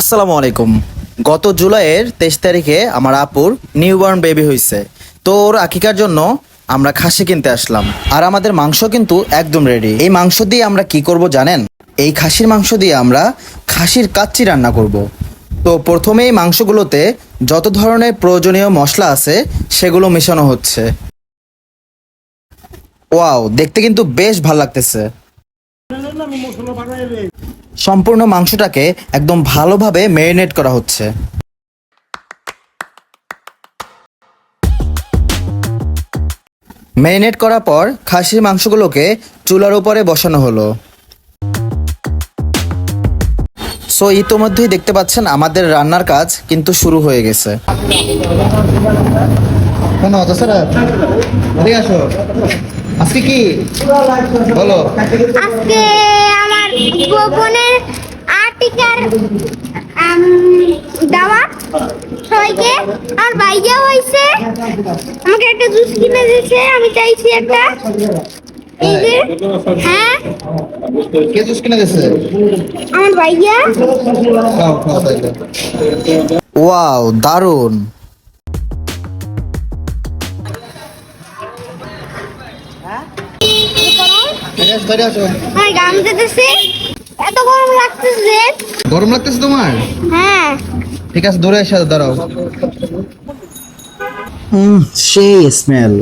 আসসালামু আলাইকুম। গত জুলাইয়ের 23 তারিখে আমার আপুর নিউবর্ন বেবি হয়েছে। তো ওর আকিকার জন্য আমরা খাসি কিনতে আসলাম, আর আমাদের মাংস কিন্তু একদম রেডি। এই মাংস দিয়ে আমরা কি করব জানেন? এই খাসির মাংস দিয়ে আমরা খাসির কাচ্চি রান্না করব। তো প্রথমেই মাংসগুলোতে যত ধরনের প্রয়োজনীয় মশলা আছে সেগুলো মেশানো হচ্ছে। ওয়াও, দেখতে কিন্তু বেশ ভালো লাগতেছে। সম্পূর্ণ মাংসটাকে একদম ভালোভাবে ম্যারিনেট করা হচ্ছে। ম্যারিনেট করার পর খাসির মাংসগুলোকে চুলার উপরে বসানো হলো। সো ইতোমধ্যেই দেখতে পাচ্ছেন আমাদের রান্নার কাজ কিন্তু শুরু হয়ে গেছে। আজকে কি বলো? আজকে আমার বোনের আর্টিকার দাওয়াত সবাইকে। আর ভাইয়া হয়েছে, আমাকে একটা জুস কিনে দিয়েছে, আমি চাইছি একটা। এই যে হ্যাঁ, কে জুস কিনে দিয়েছে? আমার ভাইয়া। ওয়াও, দারুণ। আমার গাম যেতেছে, এত গরম লাগতেছে। গরম লাগতেছে তোমার? হ্যাঁ, ঠিক আছে, দূরে এসে দাঁড়াও। সেই স্মেল।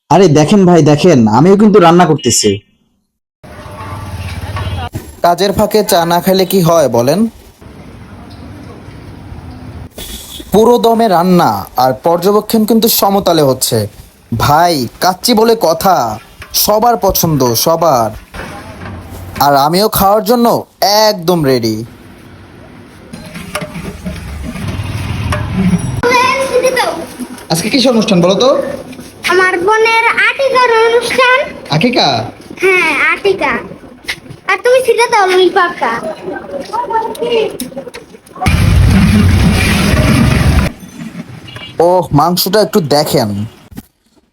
আরে দেখেন ভাই, দেখেন আমিও কিন্তু রান্না করতেছি। কাজের ফাঁকে চা না খেলে কি হয় বলেন? পুরো দমে রান্না আর পর্যবেক্ষণ কিন্তু সমতালে হচ্ছে। ভাই, কাচ্চি বলে কথা, সবার পছন্দ, সবার। আর আমিও খাওয়ার জন্য একদম রেডি। আজকে কিসের অনুষ্ঠান বলো তো? আমার বোনের আর্টিকার অনুষ্ঠান। আকিকা? হ্যাঁ, আর্টিকা। আর তুমি ছিটে দাও লুই পাকা। ও, মাংসটা একটু দেখেন।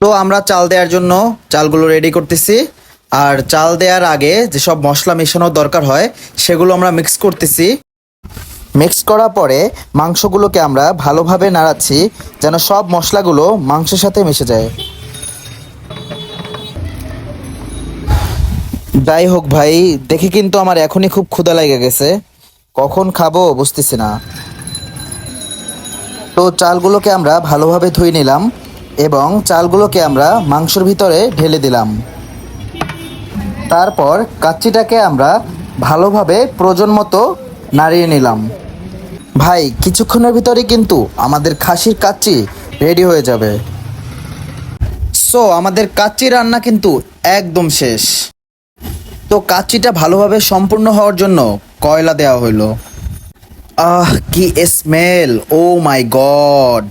তো আমরা চাল দেওয়ার জন্য চালগুলো রেডি করতেছি। আর চাল দেওয়ার আগে যেসব মশলা মেশানোর দরকার হয় সেগুলো আমরা মিক্স করতেছি। মিক্স করার পরে মাংসগুলোকে আমরা ভালোভাবে নাড়াচ্ছি যেন সব মশলাগুলো মাংসের সাথে মিশে যায়। যাই হোক ভাই, দেখে কিন্তু আমার এখনই খুব ক্ষুধা লেগে গেছে, কখন খাবো বুঝতেছি না। তো চালগুলোকে আমরা ভালোভাবে ধুয়ে নিলাম এবং চালগুলোকে আমরা মাংসের ভিতরে ঢেলে দিলাম। তারপর কাচ্চিটাকে আমরা ভালোভাবে প্রয়োজন মতো নাড়িয়ে নিলাম। ভাই, কিছুক্ষণের ভিতরে কিন্তু আমাদের খাসির কাচ্চি রেডি হয়ে যাবে। সো আমাদের কাচ্চি রান্না কিন্তু একদম শেষ। তো কাচ্চিটা ভালোভাবে সম্পূর্ণ হওয়ার জন্য কয়লা দেওয়া হইলো। কি স্মেল! ও মাই গড!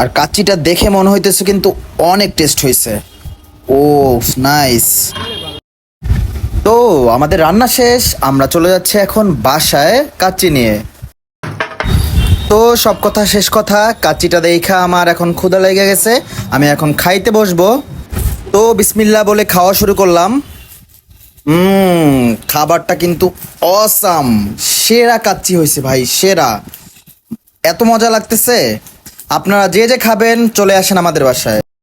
আর কাচ্চিটা দেখে মনে হইতেছে কিন্তু অনেক টেস্ট হয়েছে। ও নাইস। তো আমাদের রান্না শেষ, আমরা চলে যাচ্ছি এখন বাসায় কাচ্চি নিয়ে। তো সব কথা শেষ কথা, কাচ্চিটা দেখা আমার এখন ক্ষুধা লেগে গেছে, আমি এখন খাইতে বসবো। তো বিসমিল্লাহ বলে খাওয়া শুরু করলাম। খাবারটা কিন্তু অসাম, সেরা কাচ্চি হয়েছে ভাই, সেরা। এত মজা লাগতেছে। আপনারা যে যে খাবেন চলে আসেন আমাদের বাসায়।